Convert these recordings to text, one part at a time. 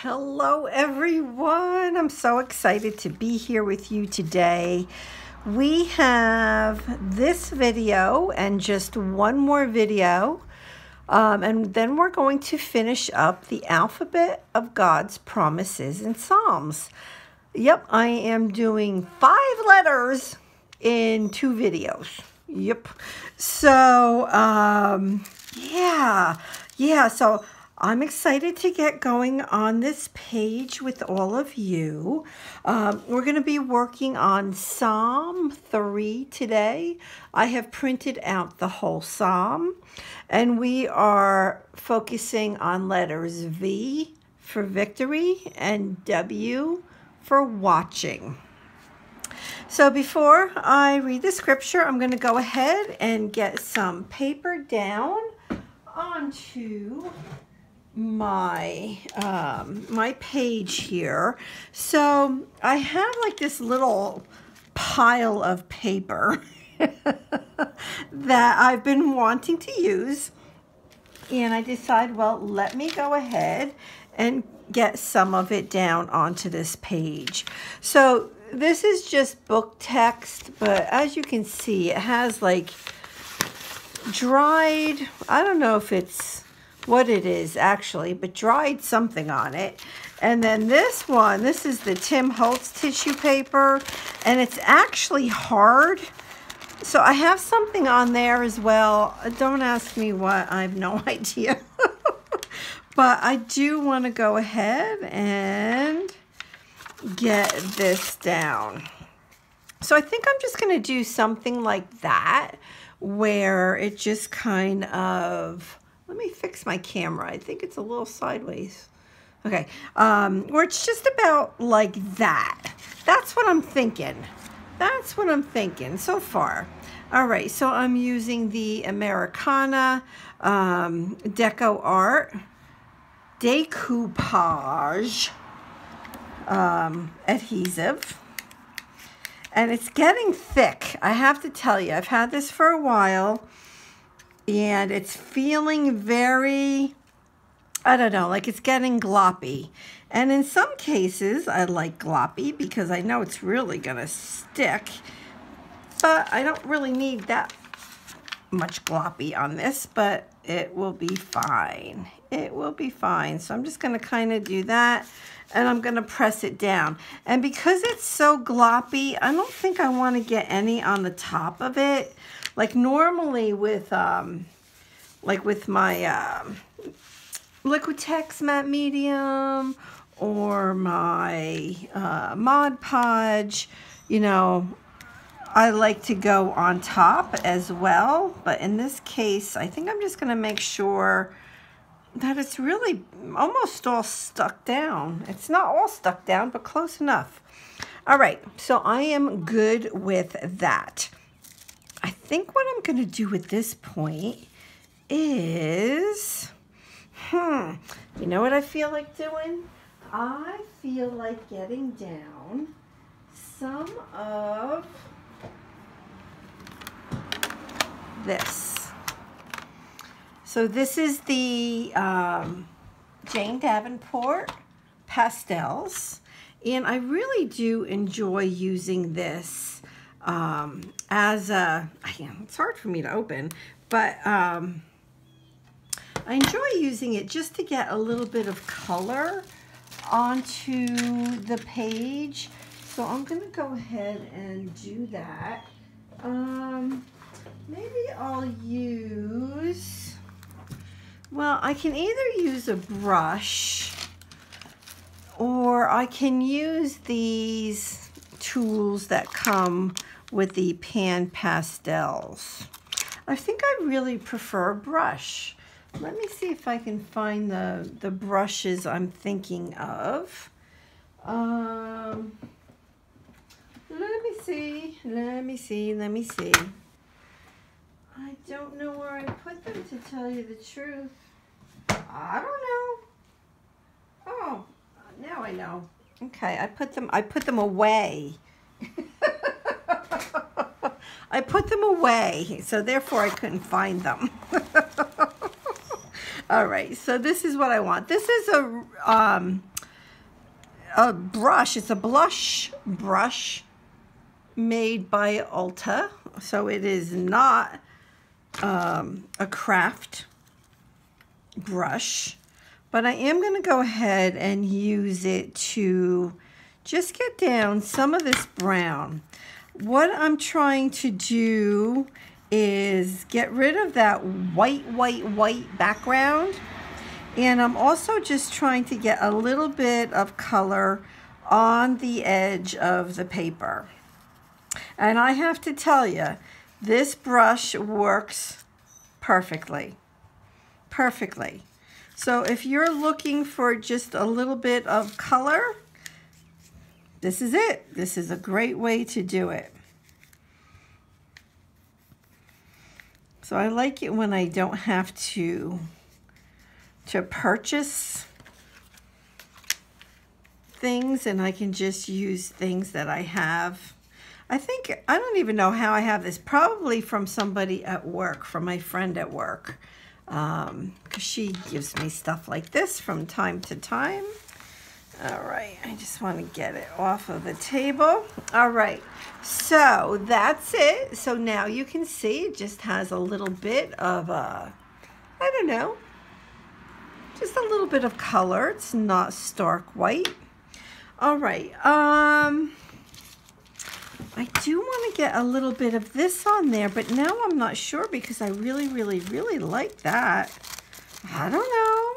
Hello everyone, I'm so excited to be here with you today. We have this video and just one more video, and then we're going to finish up the alphabet of God's promises and Psalms. Yep, I am doing 5 letters in 2 videos. Yep. So, so I'm excited to get going on this page with all of you. We're going to be working on Psalm 3 today. I have printed out the whole psalm, and we are focusing on letters V for victory and W for watching. So before I read the scripture, I'm going to go ahead and get some paper down onto my my page here. So I have like this little pile of paper that I've been wanting to use, and I decided, well, let me go ahead and get some of it down onto this page. So this is just book text, but as you can see, it has like dried, I don't know if it's what it is actually, but dried something on it. And then this one, this is the Tim Holtz tissue paper, and it's actually hard. So I have something on there as well. Don't ask me what, I have no idea. But I do want to go ahead and get this down. So I think I'm just going to do something like that, where it just kind of, let me fix my camera. I think it's a little sideways. Okay, where it's just about like that. That's what I'm thinking. That's what I'm thinking so far. All right, so I'm using the Americana Deco Art decoupage adhesive, and it's getting thick. I have to tell you, I've had this for a while, and it's feeling very, I don't know, like it's getting gloppy. And in some cases, I like gloppy because I know it's really gonna stick, but I don't really need that much gloppy on this, but it will be fine. It will be fine. So I'm just gonna kind of do that, and I'm gonna press it down. And because it's so gloppy, I don't think I want to get any on the top of it. Like normally with my Liquitex Matte Medium or my Mod Podge, you know, I like to go on top as well. But in this case, I think I'm just going to make sure that it's really almost all stuck down. It's not all stuck down, but close enough. All right, so I am good with that. I think what I'm going to do at this point is, you know what I feel like doing? I feel like getting down some of this. So this is the Jane Davenport pastels, and I really do enjoy using this as a, it's hard for me to open, but I enjoy using it just to get a little bit of color onto the page. So I'm going to go ahead and do that. Maybe I'll use, well, I can either use a brush, or I can use these tools that come with the pan pastels. I think I really prefer a brush. Let me see if I can find the brushes I'm thinking of. Let me see. I don't know where I put them, to tell you the truth. I don't know. Oh, now I know. Okay, I put them away. I put them away, so therefore I couldn't find them. All right, so this is what I want. This is a a brush. It's a blush brush made by Ulta. So it is not a craft brush. But I am going to go ahead and use it to just get down some of this brown. What I'm trying to do is get rid of that white background. And I'm also just trying to get a little bit of color on the edge of the paper. And I have to tell you, this brush works perfectly. Perfectly. So if you're looking for just a little bit of color, this is it. This is a great way to do it. So I like it when I don't have to purchase things, and I can just use things that I have. I don't even know how I have this. Probably from somebody at work, from my friend at work. Because she gives me stuff like this from time to time. All right, I just want to get it off of the table. All right, so that's it. So now you can see it just has a little bit of, I don't know, just a little bit of color. It's not stark white. All right, I do want to get a little bit of this on there, but now I'm not sure because I really like that. I don't know.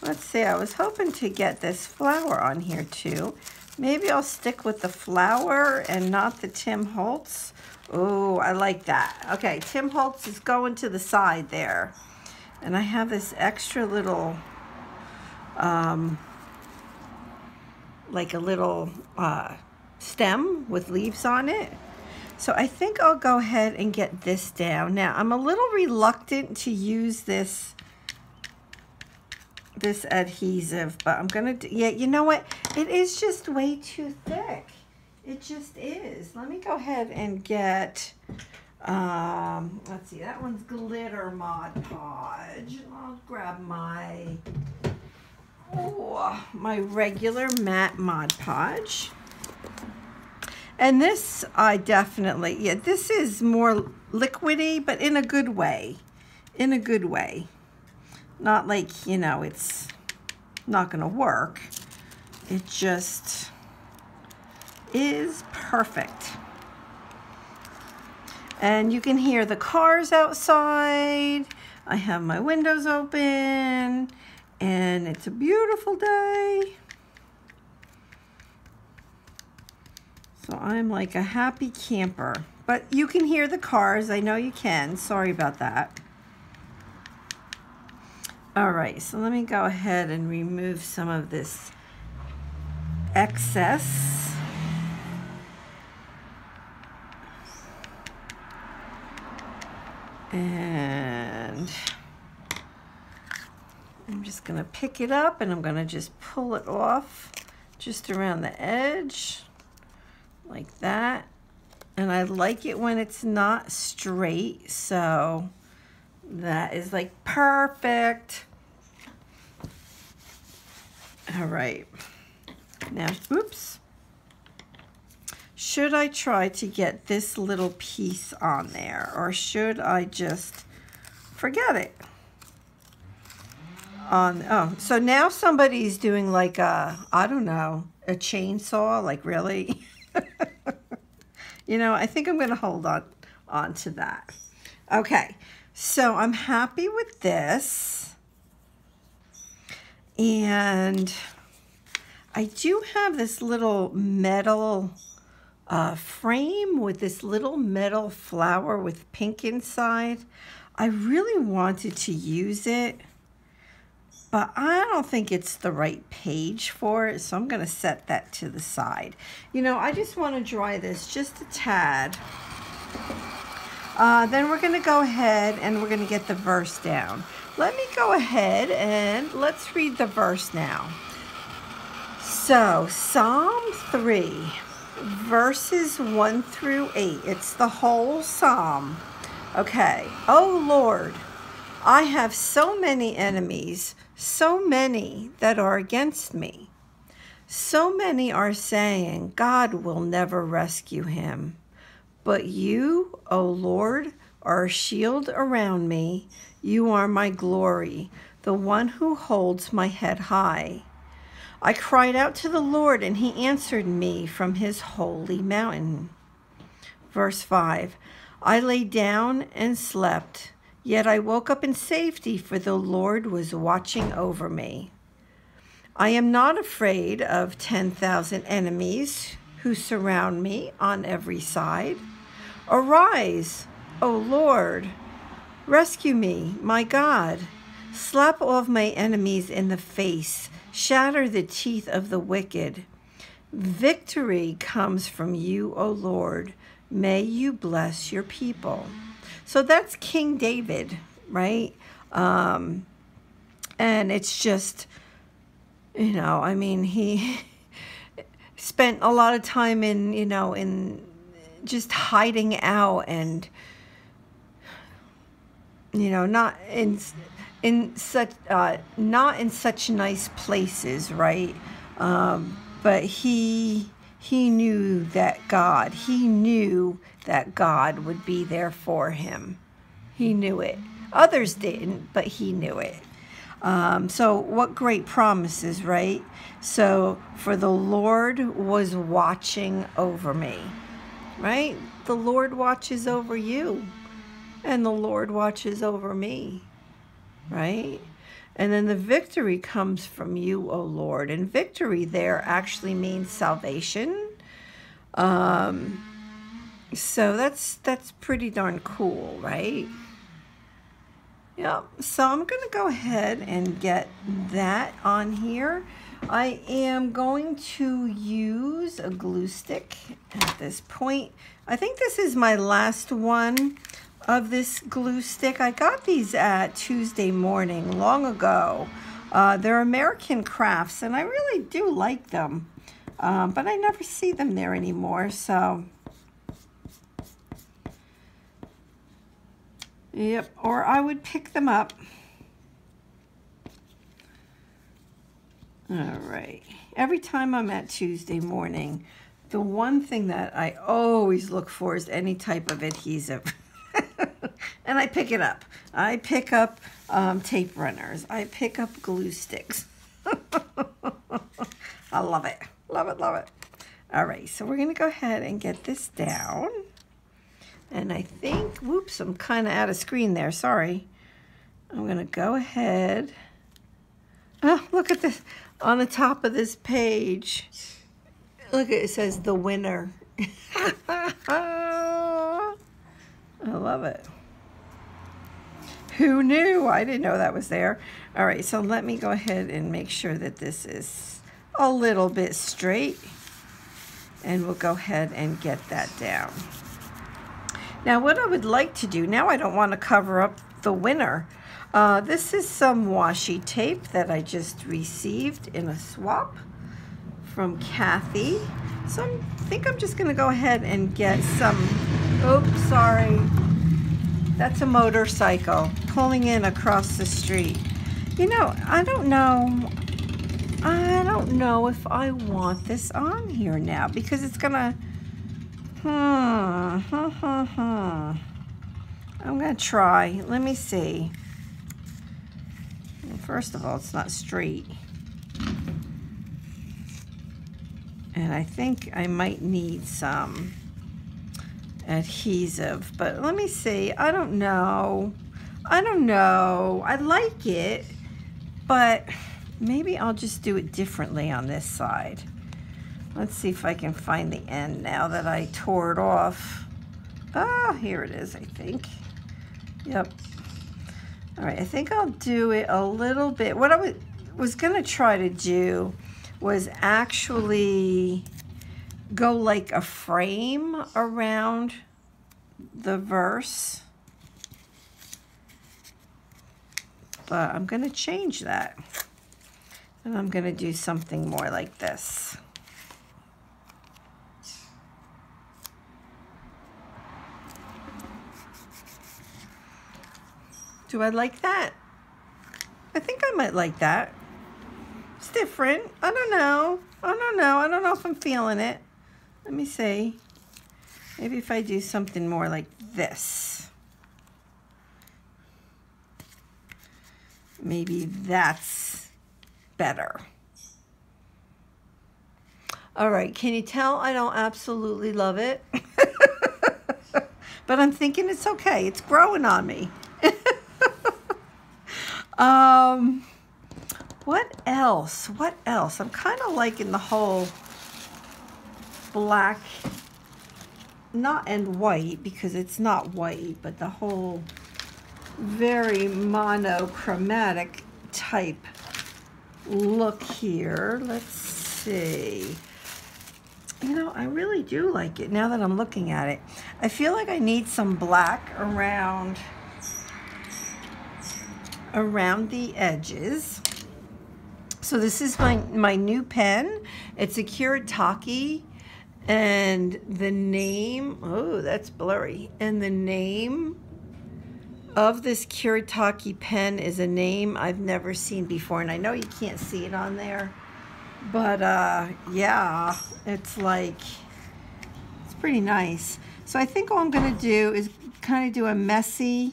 Let's see, I was hoping to get this flower on here too. Maybe I'll stick with the flower and not the Tim Holtz. Oh, I like that. Okay, Tim Holtz is going to the side there. And I have this extra little, like a little stem with leaves on it. So I think I'll go ahead and get this down. Now, I'm a little reluctant to use this adhesive, but I'm gonna do, yeah, you know what? It is just way too thick. It just is. Let me go ahead and get, let's see, that one's glitter Mod Podge. I'll grab my, my regular matte Mod Podge. And this, I definitely, yeah, this is more liquidy, but in a good way. In a good way. Not like, you know, it's not going to work. It just is perfect. And you can hear the cars outside. I have my windows open. And it's a beautiful day. So I'm like a happy camper. But you can hear the cars. I know you can. Sorry about that. All right, so let me go ahead and remove some of this excess. And I'm just gonna pick it up and I'm gonna just pull it off just around the edge like that. And I like it when it's not straight, so that is like perfect. All right. Now, oops. Should I try to get this little piece on there, or should I just forget it? Oh, so now somebody's doing like a, I don't know, a chainsaw, like really? You know, I think I'm going to hold on to that. Okay. So I'm happy with this, and I do have this little metal frame with this little metal flower with pink inside. I really wanted to use it, but I don't think it's the right page for it, so I'm going to set that to the side. You know, I just want to dry this just a tad. Then we're going to go ahead and we're going to get the verse down. Let me go ahead and let's read the verse now. So, Psalm 3, verses 1 through 8. It's the whole psalm. Okay. Oh, Lord, I have so many enemies, so many that are against me. So many are saying God will never rescue him. But you, O Lord, are a shield around me. You are my glory, the one who holds my head high. I cried out to the Lord, and he answered me from his holy mountain. Verse 5, I lay down and slept, yet I woke up in safety, for the Lord was watching over me. I am not afraid of 10,000 enemies who surround me on every side. Arise, O Lord, rescue me, my God. Slap all of my enemies in the face, shatter the teeth of the wicked. Victory comes from you, O Lord. May you bless your people. So that's King David, right? And it's just, you know, I mean, he spent a lot of time in, you know, in just hiding out and, you know, not in such nice places, right? But he knew that God would be there for him. He knew it. Others didn't, but he knew it. So what great promises, right? So, for the Lord was watching over me, right? The Lord watches over you, and the Lord watches over me, right? And then the victory comes from you, O Lord. And victory there actually means salvation. So that's pretty darn cool, right? Yeah, so I'm going to go ahead and get that on here. I am going to use a glue stick at this point. I think this is my last one of this glue stick. I got these at Tuesday Morning long ago. They're American Crafts, and I really do like them, but I never see them there anymore, so... Yep, or I would pick them up. All right. Every time I'm at Tuesday Morning, the one thing that I always look for is any type of adhesive. And I pick it up. I pick up tape runners. I pick up glue sticks. I love it. Love it, love it. All right, so we're going to go ahead and get this down. And I think, whoops, I'm kind of out of screen there, sorry. I'm going to go ahead. Oh, look at this, on the top of this page. Look, it says the winner. I love it. Who knew? I didn't know that was there. All right, so let me go ahead and make sure that this is a little bit straight. And we'll go ahead and get that down. Now, what I would like to do, now I don't want to cover up the winner. This is some washi tape that I just received in a swap from Kathy. So I think I'm just going to go ahead and get some, oops, sorry. That's a motorcycle pulling in across the street. You know, I don't know if I want this on here now because it's going to, I'm going to try. Let me see. First of all, it's not straight. And I think I might need some adhesive. But let me see. I don't know. I like it, but maybe I'll just do it differently on this side. Let's see if I can find the end now that I tore it off. Ah, here it is, I think. Yep. All right, I think I'll do it a little bit. What I was going to try to do was actually go like a frame around the verse. But I'm going to change that. And I'm going to do something more like this. Do I like that? I think I might like that. It's different. I don't know. I don't know. I don't know if I'm feeling it. Let me see. Maybe if I do something more like this. Maybe that's better. All right, can you tell I don't absolutely love it? But I'm thinking it's okay. It's growing on me. What else? What else? I'm kind of liking the whole black, not and white, because it's not white, but the whole very monochromatic type look here. Let's see. You know, I really do like it now that I'm looking at it. I feel like I need some black around the edges. So this is my new pen. It's a Kuretake, and the name, oh, that's blurry. And the name of this Kuretake pen is a name I've never seen before, and I know you can't see it on there, but yeah, it's like, it's pretty nice. So I think all I'm gonna do is kind of do a messy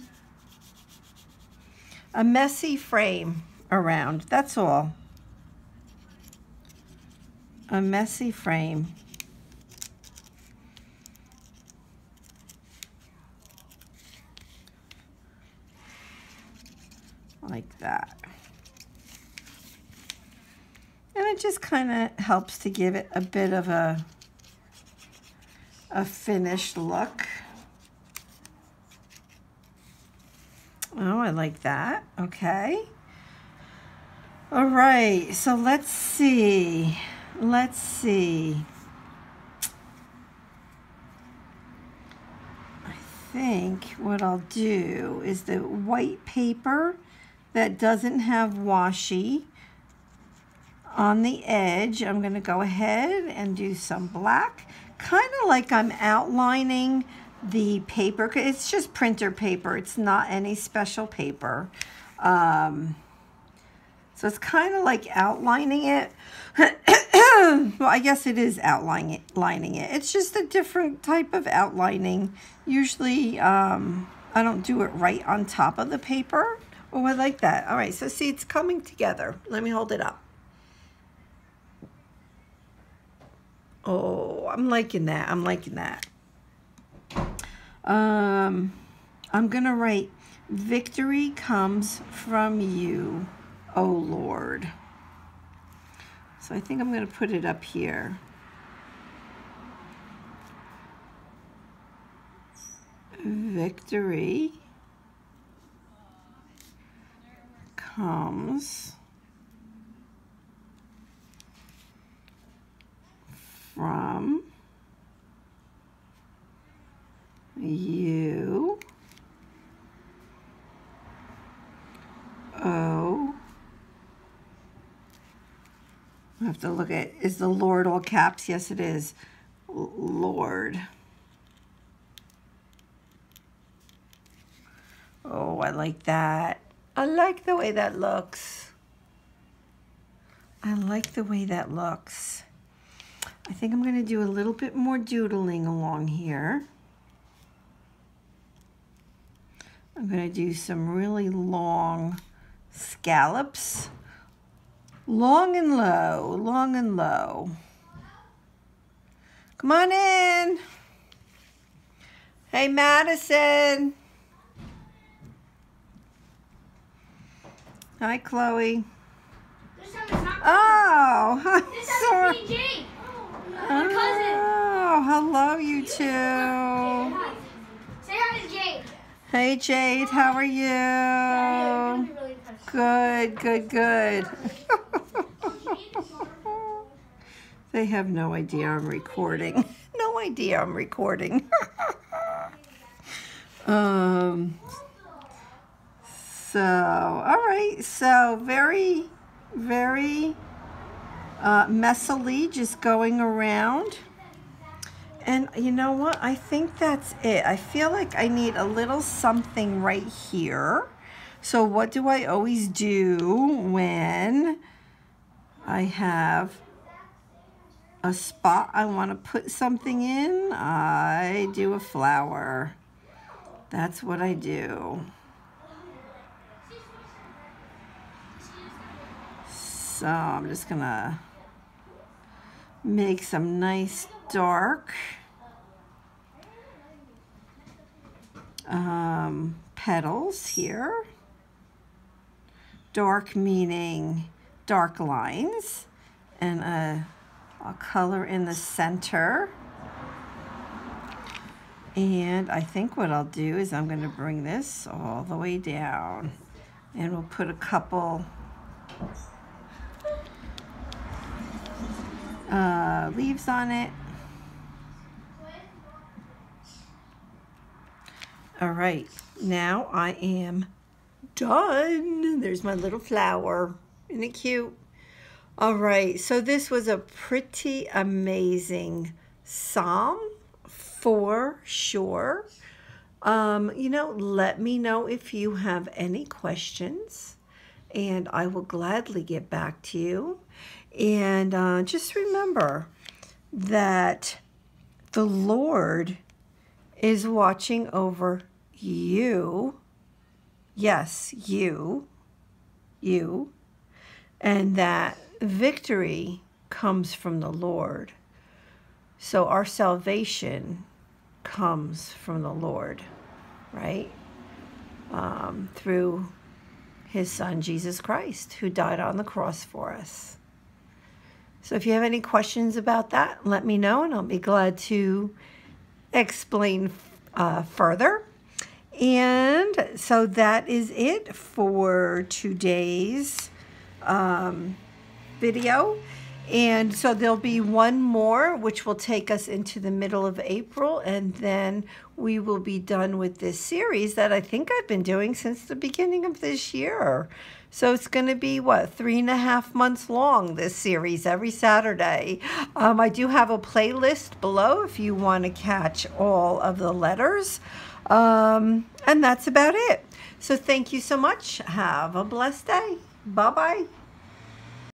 frame around. That's all. A messy frame. Like that. And it just kind of helps to give it a bit of a finished look. Oh, I like that. Okay. All right, so let's see. Let's see. I think what I'll do is the white paper that doesn't have washi on the edge, I'm going to go ahead and do some black, kind of like I'm outlining the paper. It's just printer paper. It's not any special paper. So it's kind of like outlining it. Well, I guess it is outlining it. It's just a different type of outlining. Usually, I don't do it right on top of the paper. Oh, I like that. All right, so see, it's coming together. Let me hold it up. Oh, I'm liking that. I'm liking that. I'm gonna write, "Victory comes from you, O Lord." So I think I'm gonna put it up here. Victory comes from you, oh, I have to look at, is the Lord all caps? Yes, it is. Lord. Oh, I like that. I like the way that looks. I like the way that looks. I think I'm going to do a little bit more doodling along here. I'm going to do some really long scallops. Long and low, long and low. Come on in. Hey, Madison. Hi, Chloe. Oh, hi. This is PG. My cousin. Oh, hello, you two. Say hi to Jade. Hey, Jade, how are you? Good, good, good. They have no idea I'm recording. No idea I'm recording. So, all right. So, very, very messily just going around. And you know what? I think that's it. I feel like I need a little something right here. So what do I always do when I have a spot I want to put something in. I do a flower. That's what I do. So I'm just gonna make some nice dark petals here. Dark meaning dark lines, and I'll color in the center. And I think what I'll do is I'm going to bring this all the way down, and we'll put a couple leaves on it. All right, now I am done. There's my little flower. Isn't it cute? All right, so this was a pretty amazing psalm for sure. You know, let me know if you have any questions, and I will gladly get back to you. And just remember that the Lord is watching over you. Yes, you, and that victory comes from the Lord. So our salvation comes from the Lord, right? Through his son, Jesus Christ, who died on the cross for us. So if you have any questions about that, let me know, and I'll be glad to explain further. And so that is it for today's video. And so there'll be one more, which will take us into the middle of April, and then we will be done with this series that I think I've been doing since the beginning of this year. So it's going to be, what, 3.5 months long, this series, every Saturday. I do have a playlist below if you want to catch all of the letters. And that's about it. So thank you so much. Have a blessed day. Bye-bye.